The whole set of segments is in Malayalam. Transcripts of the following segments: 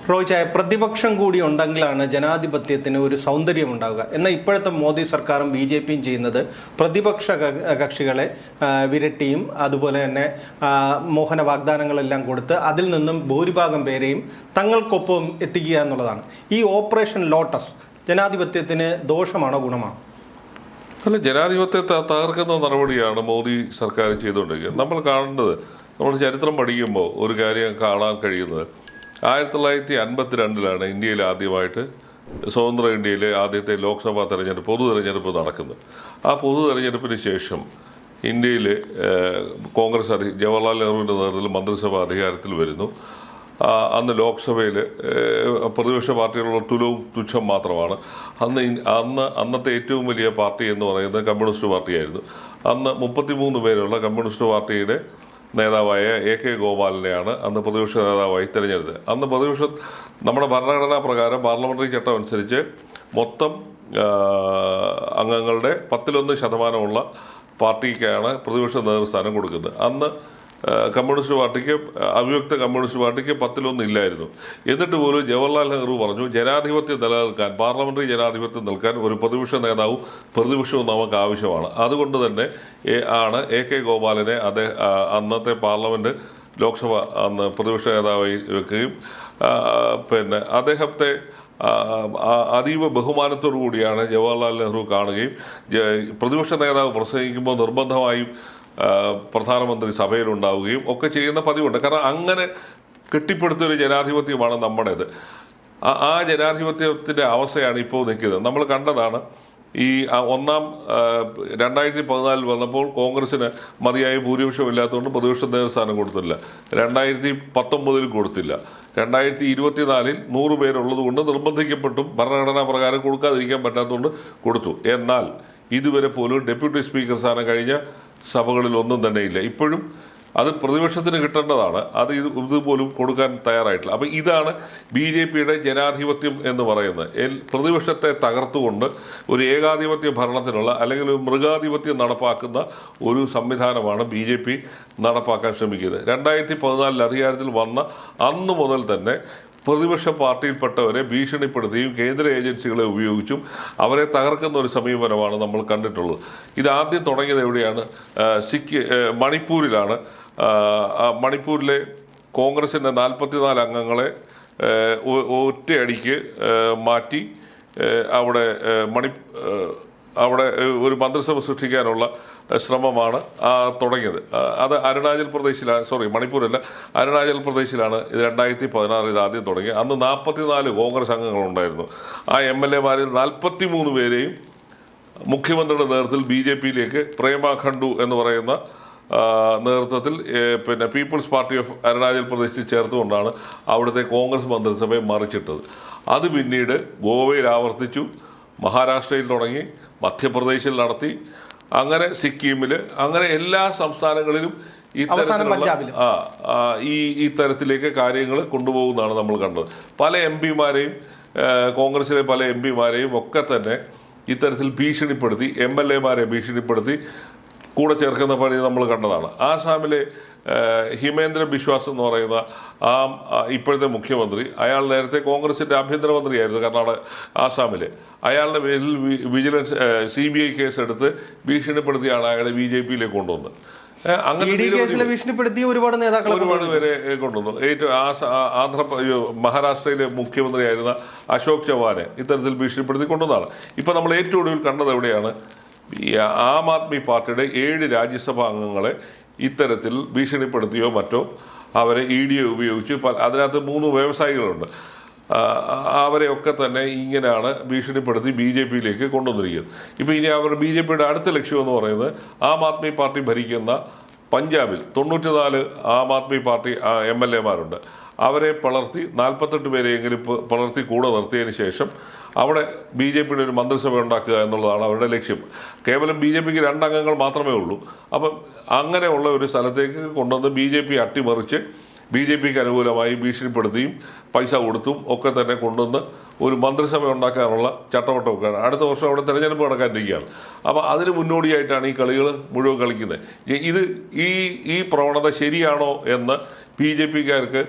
റോയ്ചായ പ്രതിപക്ഷം കൂടി ഉണ്ടെങ്കിലാണ് ജനാധിപത്യത്തിന് ഒരു സൗന്ദര്യം ഉണ്ടാവുക. എന്നാൽ ഇപ്പോഴത്തെ മോദി സർക്കാരും BJPയും ചെയ്യുന്നത് പ്രതിപക്ഷ കക്ഷികളെ വിരട്ടിയും അതുപോലെ തന്നെ മോഹന വാഗ്ദാനങ്ങളെല്ലാം കൊടുത്ത് അതിൽ നിന്നും ഭൂരിഭാഗം പേരെയും തങ്ങൾക്കൊപ്പം എത്തിക്കുക എന്നുള്ളതാണ്. ഈ ഓപ്പറേഷൻ ലോട്ടസ് ജനാധിപത്യത്തിന് ദോഷമാണോ ഗുണമാണോ? അല്ല, ജനാധിപത്യത്തെ തകർക്കുന്ന നടപടിയാണ് മോദി സർക്കാർ ചെയ്തുകൊണ്ടിരിക്കുന്നത്. നമ്മൾ കാണേണ്ടത്, നമ്മൾ ചരിത്രം പഠിക്കുമ്പോൾ ഒരു കാര്യം കാണാൻ കഴിയുന്നത് 1952 ഇന്ത്യയിൽ ആദ്യമായിട്ട് സ്വതന്ത്ര ഇന്ത്യയിലെ ആദ്യത്തെ ലോക്സഭാ തെരഞ്ഞെടുപ്പ് പൊതു തെരഞ്ഞെടുപ്പ് നടക്കുന്നത്. ആ പൊതു തെരഞ്ഞെടുപ്പിന് ശേഷം ഇന്ത്യയിൽ കോൺഗ്രസ് ജവഹർലാൽ നെഹ്റുവിൻ്റെ നേതൃത്വത്തിൽ മന്ത്രിസഭ അധികാരത്തിൽ വരുന്നു. അന്ന് ലോക്സഭയിൽ പ്രതിപക്ഷ പാർട്ടികളുടെ തുച്ഛം മാത്രമാണ്. അന്നത്തെ ഏറ്റവും വലിയ പാർട്ടി എന്ന് പറയുന്നത് കമ്മ്യൂണിസ്റ്റ് പാർട്ടിയായിരുന്നു. അന്ന് 33 പേരുള്ള കമ്മ്യൂണിസ്റ്റ് പാർട്ടിയുടെ നേതാവായ AK ഗോപാലിനെയാണ് അന്ന് പ്രതിപക്ഷ നേതാവായി തിരഞ്ഞെടുത്തത്. അന്ന് നമ്മുടെ ഭരണഘടനാ പ്രകാരം പാർലമെന്ററി ചട്ടം അനുസരിച്ച് മൊത്തം അംഗങ്ങളുടെ 1/10% പാർട്ടിക്കാണ് പ്രതിപക്ഷ നേതൃസ്ഥാനം കൊടുക്കുന്നത്. അന്ന് കമ്മ്യൂണിസ്റ്റ് പാർട്ടിക്ക്, അവിഭക്ത കമ്മ്യൂണിസ്റ്റ് പാർട്ടിക്ക് 1/10 ഇല്ലായിരുന്നു. എന്നിട്ട് പോലും ജവഹർലാൽ നെഹ്റു പറഞ്ഞു, ജനാധിപത്യം നിലനിൽക്കാൻ, പാർലമെന്ററി ജനാധിപത്യം നിൽക്കാൻ ഒരു പ്രതിപക്ഷ നേതാവും പ്രതിപക്ഷവും നമുക്ക് ആവശ്യമാണ്. അതുകൊണ്ട് തന്നെ ആണ് AK ഗോപാലിനെ അന്നത്തെ പാർലമെന്റ് ലോക്സഭ അന്ന് പ്രതിപക്ഷ നേതാവായി വെക്കുകയും അദ്ദേഹത്തെ അതീവ ബഹുമാനത്തോടു കൂടിയാണ് ജവഹർലാൽ നെഹ്റു കാണുകയും പ്രതിപക്ഷ നേതാവ് പ്രസംഗിക്കുമ്പോൾ നിർബന്ധമായും പ്രധാനമന്ത്രി സഭയിലുണ്ടാവുകയും ഒക്കെ ചെയ്യുന്ന പതിവുണ്ട്. കാരണം അങ്ങനെ കെട്ടിപ്പടുത്തൊരു ജനാധിപത്യമാണ് നമ്മുടേത്. ആ ജനാധിപത്യത്തിൻ്റെ അവസ്ഥയാണ് ഇപ്പോൾ നിൽക്കുന്നത്. നമ്മൾ കണ്ടതാണ്, ഈ 2014 വന്നപ്പോൾ കോൺഗ്രസിന് മതിയായ ഭൂരിപക്ഷം ഇല്ലാത്തതുകൊണ്ട് പ്രതിപക്ഷ നേതൃസ്ഥാനം കൊടുത്തില്ല. 2019 കൊടുത്തില്ല. 2024 100 പേരുള്ളത് കൊണ്ട് നിർബന്ധിക്കപ്പെട്ടും ഭരണഘടനാ പ്രകാരം കൊടുക്കാതിരിക്കാൻ പറ്റാത്തതുകൊണ്ട് കൊടുത്തു. എന്നാൽ ഇതുവരെ പോലും ഡെപ്യൂട്ടി സ്പീക്കർ സ്ഥാനം കഴിഞ്ഞ സഭകളിൽ ഒന്നും തന്നെ ഇല്ല. ഇപ്പോഴും അത് പ്രതിപക്ഷത്തിന് കിട്ടേണ്ടതാണ്. അത് ഇതുപോലും കൊടുക്കാൻ തയ്യാറായിട്ടില്ല. അപ്പം ഇതാണ് BJPയുടെ ജനാധിപത്യം എന്ന് പറയുന്നത്. പ്രതിപക്ഷത്തെ തകർത്തുകൊണ്ട് ഒരു ഏകാധിപത്യ ഭരണത്തിനുള്ള അല്ലെങ്കിൽ ഒരു മൃഗാധിപത്യം നടപ്പാക്കുന്ന ഒരു സംവിധാനമാണ് BJP നടപ്പാക്കാൻ ശ്രമിക്കുന്നത്. 2014 അധികാരത്തിൽ വന്ന അന്ന് മുതൽ തന്നെ പ്രതിപക്ഷ പാർട്ടിയിൽപ്പെട്ടവരെ ഭീഷണിപ്പെടുത്തിയും കേന്ദ്ര ഏജൻസികളെ ഉപയോഗിച്ചും അവരെ തകർക്കുന്ന ഒരു സമീപനമാണ് നമ്മൾ കണ്ടിട്ടുള്ളത്. ഇത് ആദ്യം തുടങ്ങിയത് എവിടെയാണ്? മണിപ്പൂരിലാണ്. മണിപ്പൂരിലെ കോൺഗ്രസിൻ്റെ 44 അംഗങ്ങളെ ഒറ്റയടിക്ക് മാറ്റി അവിടെ ഒരു മന്ത്രിസഭ സൃഷ്ടിക്കാനുള്ള ശ്രമമാണ് തുടങ്ങിയത്. അത് മണിപ്പൂരല്ല, അരുണാചൽ പ്രദേശിലാണ്. ഇത് 2016 ഇത് ആദ്യം തുടങ്ങി. അന്ന് 44 കോൺഗ്രസ് അംഗങ്ങളുണ്ടായിരുന്നു. ആ MLA മാരിൽ 43 പേരെയും മുഖ്യമന്ത്രിയുടെ നേതൃത്വത്തിൽ BJPയിലേക്ക് പ്രേമ ഖണ്ഡു എന്ന് പറയുന്ന നേതൃത്വത്തിൽ പീപ്പിൾസ് പാർട്ടി ഓഫ് അരുണാചൽ പ്രദേശിൽ ചേർത്തുകൊണ്ടാണ് അവിടുത്തെ കോൺഗ്രസ് മന്ത്രിസഭയെ മറിച്ചിട്ടത്. അത് പിന്നീട് ഗോവയിൽ ആവർത്തിച്ചു, മഹാരാഷ്ട്രയിൽ തുടങ്ങി, മധ്യപ്രദേശിൽ നടത്തി, അങ്ങനെ സിക്കിമിൽ, അങ്ങനെ എല്ലാ സംസ്ഥാനങ്ങളിലും ഈ തരത്തിലേക്ക് കാര്യങ്ങൾ കൊണ്ടുപോകുന്നതാണ് നമ്മൾ കണ്ടത്. പല MP മാരെയും കോൺഗ്രസിലെ പല MP മാരെയും ഒക്കെ തന്നെ ഇത്തരത്തിൽ ഭീഷണിപ്പെടുത്തി, MLA മാരെ ഭീഷണിപ്പെടുത്തി കൂടെ ചേർക്കുന്ന പണി നമ്മൾ കണ്ടതാണ്. ആസാമിലെ ഹിമേന്ദ്ര ബിശ്വാസ് എന്ന് പറയുന്ന ഇപ്പോഴത്തെ മുഖ്യമന്ത്രി, അയാൾ നേരത്തെ കോൺഗ്രസിൻ്റെ ആഭ്യന്തരമന്ത്രിയായിരുന്നു ആസാമിലെ. അയാളുടെ പേരിൽ വിജിലൻസ് CBI കേസ് എടുത്ത് ഭീഷണിപ്പെടുത്തിയാണ് അയാളെ BJPയിലേക്ക് കൊണ്ടുവന്നത്. അങ്ങനെ ഒരുപാട് പേരെ കൊണ്ടുവന്നു. മഹാരാഷ്ട്രയിലെ മുഖ്യമന്ത്രിയായിരുന്ന അശോക് ചവാനെ ഇത്തരത്തിൽ ഭീഷണിപ്പെടുത്തി കൊണ്ടുവന്നതാണ്. ഇപ്പം നമ്മൾ ഏറ്റവും ഒടുവിൽ കണ്ടത് എവിടെയാണ്? ആം ആദ്മി പാർട്ടിയുടെ 7 രാജ്യസഭാ അംഗങ്ങളെ ഇത്തരത്തിൽ ഭീഷണിപ്പെടുത്തിയോ മറ്റോ അവരെ ED ഉപയോഗിച്ച്, അതിനകത്ത് 3 വ്യവസായികളുണ്ട്, അവരെയൊക്കെ തന്നെ ഇങ്ങനെയാണ് ഭീഷണിപ്പെടുത്തി BJPയിലേക്ക് കൊണ്ടുവന്നിരിക്കുന്നത്. ഇപ്പോൾ ഇനി BJPയുടെ അടുത്ത ലക്ഷ്യം എന്ന് പറയുന്നത് ആം ആദ്മി പാർട്ടി ഭരിക്കുന്ന പഞ്ചാബിൽ 94 ആം ആദ്മി പാർട്ടി MLA മാരുണ്ട്. അവരെ 48 പേരെയെങ്കിലും പളർത്തി കൂടെ നിർത്തിയതിന് ശേഷം അവിടെ BJPയുടെ ഒരു മന്ത്രിസഭ ഉണ്ടാക്കുക എന്നുള്ളതാണ് അവരുടെ ലക്ഷ്യം. കേവലം BJPക്ക് 2 അംഗങ്ങൾ മാത്രമേ ഉള്ളൂ. അപ്പം അങ്ങനെയുള്ള ഒരു സ്ഥലത്തേക്ക് കൊണ്ടുവന്ന് BJP അട്ടിമറിച്ച് BJPക്ക് അനുകൂലമായി ഭീഷണിപ്പെടുത്തിയും പൈസ കൊടുത്തും ഒക്കെ തന്നെ കൊണ്ടുവന്ന് ഒരു മന്ത്രിസഭ ഉണ്ടാക്കാനുള്ള ചട്ടവട്ടമൊക്കെയാണ്. അടുത്ത വർഷം അവിടെ തെരഞ്ഞെടുപ്പ് നടക്കാനിരിക്കുകയാണ്. അപ്പോൾ അതിന് മുന്നോടിയായിട്ടാണ് ഈ കളികൾ മുഴുവൻ കളിക്കുന്നത്. ഈ പ്രവണത ശരിയാണോ എന്ന് BJPക്കാർക്ക്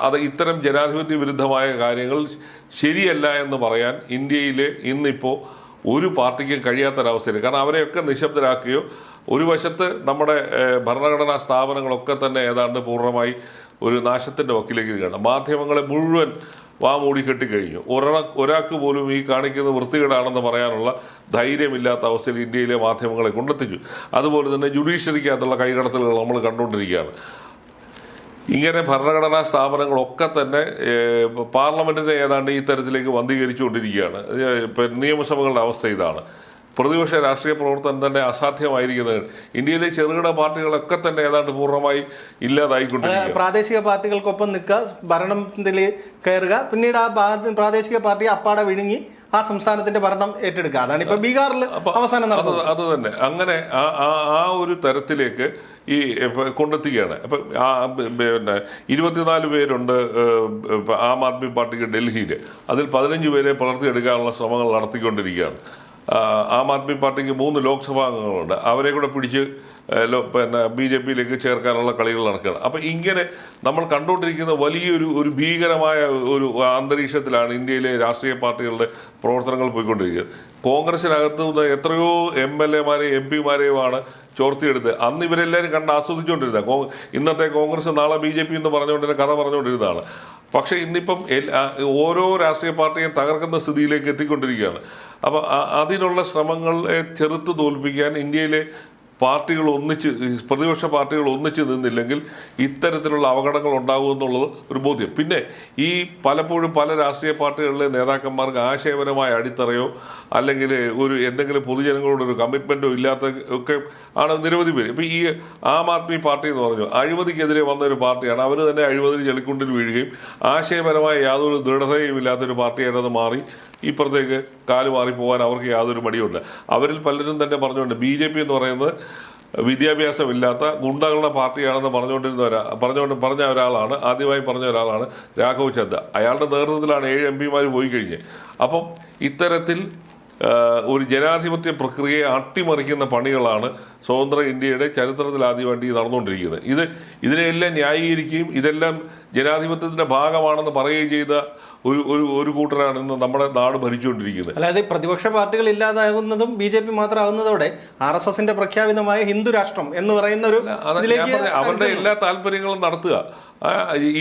അത് ഇത്തരം ജനാധിപത്യ വിരുദ്ധമായ കാര്യങ്ങൾ ശരിയല്ല എന്ന് പറയാൻ ഇന്ത്യയിലെ ഇന്നിപ്പോൾ ഒരു പാർട്ടിക്കും കഴിയാത്തൊരവസ്ഥയിൽ. കാരണം അവരെയൊക്കെ നിശബ്ദരാക്കുകയോ, ഒരു വശത്ത് നമ്മുടെ ഭരണഘടനാ സ്ഥാപനങ്ങളൊക്കെ തന്നെ ഏതാണ്ട് പൂർണ്ണമായി ഒരു നാശത്തിൻ്റെ വക്കിലേക്ക് കാണാം. മാധ്യമങ്ങളെ മുഴുവൻ മൂടി കെട്ടിക്കഴിഞ്ഞു. ഒരാൾക്ക് പോലും ഈ കാണിക്കുന്ന വൃത്തികേടാണെന്ന് പറയാനുള്ള ധൈര്യമില്ലാത്ത അവസ്ഥയിൽ ഇന്ത്യയിലെ മാധ്യമങ്ങളെ കൊണ്ടെത്തിച്ചു. അതുപോലെ തന്നെ ജുഡീഷ്യറിക്കകത്തുള്ള കൈകടത്തലുകൾ നമ്മൾ കണ്ടുകൊണ്ടിരിക്കുകയാണ്. ഇങ്ങനെ ഭരണഘടനാ സ്ഥാപനങ്ങളൊക്കെ തന്നെ പാർലമെന്റിനെ ഏതാണ്ട് ഈ തരത്തിലേക്ക് വന്ധീകരിച്ചുകൊണ്ടിരിക്കുകയാണ്. നിയമസഭകളുടെ അവസ്ഥ ഇതാണ്. പ്രതിപക്ഷ രാഷ്ട്രീയ പ്രവർത്തനം തന്നെ അസാധ്യമായിരിക്കുന്നത്. ഇന്ത്യയിലെ ചെറുകിട പാർട്ടികളൊക്കെ തന്നെ ഏതാണ്ട് പൂർണ്ണമായി ഇല്ലാതായിക്കൊണ്ടിരിക്കുക. പ്രാദേശിക പാർട്ടികൾക്കൊപ്പം നിൽക്കുക, ഭരണത്തിൽ കയറുക, പിന്നീട് ആ പ്രാദേശിക പാർട്ടി അപ്പാടെ വിഴുങ്ങി ആ സംസ്ഥാനത്തിന്റെ ഭരണം ഏറ്റെടുക്കുക. അതാണ് ഇപ്പൊ ബീഹാറിൽ അവസാനം നടന്നത്. അത് തന്നെ അങ്ങനെ ആ ഒരു തരത്തിലേക്ക് ഈ കൊണ്ടെത്തുകയാണ്. അപ്പൊ പിന്നെ 24 പേരുണ്ട് ആം ആദ്മി പാർട്ടിക്ക് ഡൽഹിയിൽ. അതിൽ 15 പേരെ വളർത്തിയെടുക്കാനുള്ള ശ്രമങ്ങൾ നടത്തിക്കൊണ്ടിരിക്കുകയാണ്. ആം ആദ്മി പാർട്ടിക്ക് 3 ലോക്സഭാ അംഗങ്ങളുണ്ട്. അവരെ കൂടെ പിടിച്ച് പിന്നെ BJPയിലേക്ക് ചേർക്കാനുള്ള കളികൾ നടക്കുകയാണ്. അപ്പം ഇങ്ങനെ നമ്മൾ കണ്ടുകൊണ്ടിരിക്കുന്ന വലിയൊരു ഭീകരമായ ഒരു അന്തരീക്ഷത്തിലാണ് ഇന്ത്യയിലെ രാഷ്ട്രീയ പാർട്ടികളുടെ പ്രവർത്തനങ്ങൾ പോയിക്കൊണ്ടിരിക്കുന്നത്. കോൺഗ്രസിനകത്ത് നിന്ന് എത്രയോ MLAമാരെയും MP മാരെയുമാണ് ചോർത്തിയെടുത്ത് അന്ന് ഇവരെല്ലാവരും കണ്ട് ആസ്വദിച്ചുകൊണ്ടിരുന്നത്. ഇന്നത്തെ കോൺഗ്രസ് നാളെ BJP എന്ന് പറഞ്ഞുകൊണ്ടിരുന്ന കഥ പറഞ്ഞുകൊണ്ടിരുന്നതാണ്. പക്ഷേ ഇന്നിപ്പം ഓരോ രാഷ്ട്രീയ പാർട്ടിയും തകർക്കുന്ന സ്ഥിതിയിലേക്ക് എത്തിക്കൊണ്ടിരിക്കുകയാണ്. അപ്പോൾ അതിനുള്ള ശ്രമങ്ങളെ ചെറുത്ത് തോൽപ്പിക്കാൻ ഇന്ത്യയിലെ പാർട്ടികൾ ഒന്നിച്ച്, പ്രതിപക്ഷ പാർട്ടികൾ ഒന്നിച്ച് നിന്നില്ലെങ്കിൽ ഇത്തരത്തിലുള്ള അപകടങ്ങൾ ഉണ്ടാകുമെന്നുള്ളത് ഒരു ബോധ്യം. പിന്നെ ഈ പലപ്പോഴും പല രാഷ്ട്രീയ പാർട്ടികളിലെ നേതാക്കന്മാർക്ക് ആശയപരമായ അടിത്തറയോ അല്ലെങ്കിൽ എന്തെങ്കിലും പൊതുജനങ്ങളോട് ഒരു കമ്മിറ്റ്മെന്റോ ഇല്ലാത്ത ഒക്കെ ആണ് നിരവധി പേര്. ഇപ്പം ഈ ആം ആദ്മി പാർട്ടി എന്ന് പറഞ്ഞു അഴിമതിക്കെതിരെ വന്ന ഒരു പാർട്ടിയാണ്. അവർ തന്നെ അഴിമതി ചെളിക്കുണ്ടിൽ വീഴുകയും ആശയപരമായ യാതൊരു ദൃഢതയും ഇല്ലാത്തൊരു പാർട്ടിയായിട്ട് അത് മാറി ഇപ്പുറത്തേക്ക് കാല് മാറിപ്പോകാൻ അവർക്ക് യാതൊരു മടിയുമില്ല. അവരിൽ പലരും തന്നെ പറഞ്ഞുകൊണ്ട് BJP എന്ന് പറയുന്നത് വിദ്യാഭ്യാസമില്ലാത്ത ഗുണ്ടകളുടെ പാർട്ടിയാണെന്ന് പറഞ്ഞ ഒരാളാണ്, ആദ്യമായി പറഞ്ഞ ഒരാളാണ് രാഘവ് ചദ്ദ. അയാളുടെ നേതൃത്വത്തിലാണ് 7 MP പോയി കഴിഞ്ഞ്. അപ്പം ഇത്തരത്തിൽ ഒരു ജനാധിപത്യ പ്രക്രിയയെ അട്ടിമറിക്കുന്ന പണികളാണ് സ്വതന്ത്ര ഇന്ത്യയുടെ ചരിത്രത്തിൽ ആദ്യമായിട്ട് നടന്നുകൊണ്ടിരിക്കുന്നത്. ഇതിനെല്ലാം ന്യായീകരിക്കുകയും ഇതെല്ലാം ജനാധിപത്യത്തിന്റെ ഭാഗമാണെന്ന് പറയുകയും ചെയ്ത ഒരു കൂട്ടരാണ് ഇന്ന് നമ്മുടെ നാട് ഭരിച്ചുകൊണ്ടിരിക്കുന്നത്. അതായത് പ്രതിപക്ഷ പാർട്ടികൾ ഇല്ലാതാകുന്നതും BJP മാത്രമാകുന്നതോടെ RSSന്റെ പ്രഖ്യാപിതമായ ഹിന്ദു രാഷ്ട്രം എന്ന് പറയുന്ന ഒരു അവരുടെ എല്ലാ താല്പര്യങ്ങളും നടത്തുക.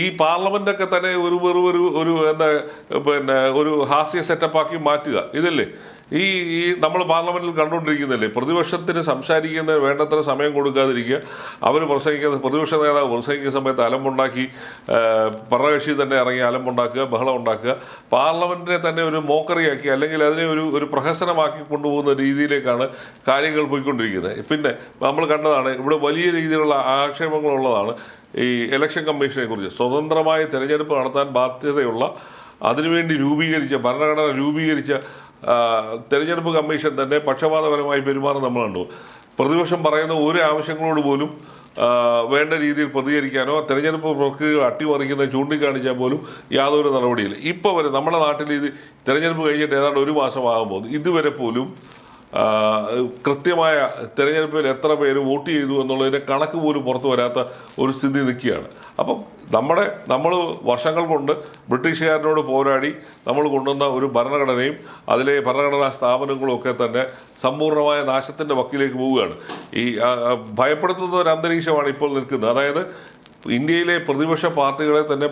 ഈ പാർലമെന്റൊക്കെ തന്നെ ഒരു ഹാസ്യ സെറ്റപ്പാക്കി മാറ്റുക. ഇതല്ലേ ഈ നമ്മൾ പാർലമെന്റിൽ കണ്ടുകൊണ്ടിരിക്കുന്നില്ലേ? പ്രതിപക്ഷത്തിന് സംസാരിക്കുന്ന വേണ്ടത്ര സമയം കൊടുക്കാതിരിക്കുക. അവർ പ്രതിപക്ഷ നേതാവ് പ്രസംഗിക്കുന്ന സമയത്ത് അലമ്പുണ്ടാക്കി, ഭരണകക്ഷി തന്നെ ഇറങ്ങി അലമ്പുണ്ടാക്കുക, ബഹളം ഉണ്ടാക്കുക, പാർലമെന്റിനെ തന്നെ ഒരു മോക്കറിയാക്കി അല്ലെങ്കിൽ അതിനെ ഒരു പ്രഹസനമാക്കി കൊണ്ടുപോകുന്ന രീതിയിലേക്കാണ് കാര്യങ്ങൾ പോയിക്കൊണ്ടിരിക്കുന്നത്. പിന്നെ നമ്മൾ കണ്ടതാണ് ഇവിടെ വലിയ രീതിയിലുള്ള ആക്ഷേപങ്ങളുള്ളതാണ് ഈ ഇലക്ഷൻ കമ്മീഷനെ കുറിച്ച്. സ്വതന്ത്രമായ തെരഞ്ഞെടുപ്പ് നടത്താൻ ബാധ്യതയുള്ള അതിനുവേണ്ടി ഭരണഘടന രൂപീകരിച്ച തെരഞ്ഞെടുപ്പ് കമ്മീഷൻ തന്നെ പക്ഷപാതപരമായി പെരുമാറും നമ്മൾ കണ്ടു. പ്രതിപക്ഷം പറയുന്ന ഒരു ആവശ്യങ്ങളോട് പോലും വേണ്ട രീതിയിൽ പ്രതികരിക്കാനോ തെരഞ്ഞെടുപ്പ് പ്രക്രിയകൾ അട്ടിമറിക്കുന്നത് ചൂണ്ടിക്കാണിച്ചാൽ പോലും യാതൊരു നടപടിയില്ല. ഇപ്പോൾ വരെ നമ്മുടെ നാട്ടിൽ ഇത് തെരഞ്ഞെടുപ്പ് കഴിഞ്ഞിട്ട് ഏതാണ്ട് 1 മാസമാകുമ്പോൾ ഇതുവരെ പോലും കൃത്യമായ തെരഞ്ഞെടുപ്പിൽ എത്ര പേര് വോട്ട് ചെയ്തു എന്നുള്ളതിന്റെ കണക്ക് പോലും പുറത്തു വരാത്ത ഒരു സ്ഥിതി നിൽക്കുകയാണ്. അപ്പം നമ്മൾ വർഷങ്ങൾ കൊണ്ട് ബ്രിട്ടീഷുകാരനോട് പോരാടി നമ്മൾ കൊണ്ടുവന്ന ഒരു ഭരണഘടനയും അതിലെ ഭരണഘടനാ സ്ഥാപനങ്ങളും ഒക്കെ തന്നെ സമ്പൂർണ്ണമായ നാശത്തിന്റെ വക്കിലേക്ക് പോവുകയാണ്. ഈ ഭയപ്പെടുത്തുന്ന ഒരു അന്തരീക്ഷമാണ് ഇപ്പോൾ നിൽക്കുന്നത്. അതായത് ഇന്ത്യയിലെ പ്രതിപക്ഷ പാർട്ടികളെ തന്നെ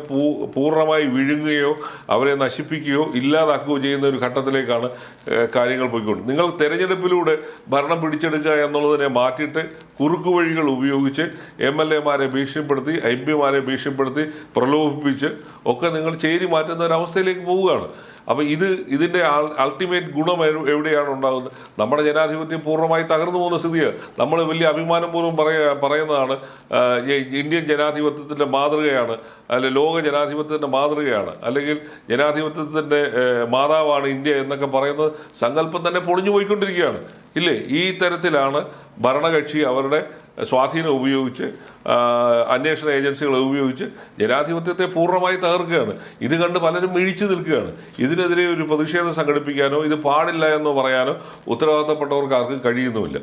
പൂർണ്ണമായി വിഴുങ്ങുകയോ അവരെ നശിപ്പിക്കുകയോ ഇല്ലാതാക്കുകയോ ചെയ്യുന്ന ഒരു ഘട്ടത്തിലേക്കാണ് കാര്യങ്ങൾ പോയിക്കൊണ്ട്. നിങ്ങൾ തെരഞ്ഞെടുപ്പിലൂടെ ഭരണം പിടിച്ചെടുക്കുക എന്നുള്ളതിനെ മാറ്റിയിട്ട് കുറുക്കുവഴികൾ ഉപയോഗിച്ച് MLAമാരെ ഭീഷണിപ്പെടുത്തി, MP മാരെ ഭീഷണിപ്പെടുത്തി, പ്രലോഭിപ്പിച്ച് ഒക്കെ നിങ്ങൾ ചേരി മാറ്റുന്ന ഒരു അവസ്ഥയിലേക്ക് പോവുകയാണ്. അപ്പം ഇതിന്റെ അൾട്ടിമേറ്റ് ഗുണം എവിടെയാണ് ഉണ്ടാകുന്നത്? നമ്മുടെ ജനാധിപത്യം പൂർണ്ണമായി തകർന്നു പോകുന്ന സ്ഥിതിയാണ്. നമ്മൾ വലിയ അഭിമാനപൂർവ്വം പറയുന്നതാണ് ഇന്ത്യൻ ജനാധിപത്യത്തിന്റെ മാതൃകയാണ്, അല്ലെങ്കിൽ ലോക ജനാധിപത്യത്തിന്റെ മാതൃകയാണ്, അല്ലെങ്കിൽ ജനാധിപത്യത്തിന്റെ മാതാവാണ് ഇന്ത്യ എന്നൊക്കെ പറയുന്നത് സങ്കല്പം തന്നെ പൊളിഞ്ഞു പോയിക്കൊണ്ടിരിക്കുകയാണ്. ഇല്ലേ? ഈ തരത്തിലാണ് ഭരണകക്ഷി അവരുടെ സ്വാധീനം ഉപയോഗിച്ച് അന്വേഷണ ഏജൻസികളെ ഉപയോഗിച്ച് ജനാധിപത്യത്തെ പൂർണ്ണമായി തകർക്കുകയാണ്. ഇത് കണ്ട് പലരും മിഴിച്ചു നിൽക്കുകയാണ്. ഇതിനെതിരെ ഒരു പ്രതിഷേധം സംഘടിപ്പിക്കാനോ ഇത് പാടില്ല എന്ന് പറയാനോ ഉത്തരവാദിത്തപ്പെട്ടവർക്ക് ആർക്കും കഴിയുന്നുമില്ല.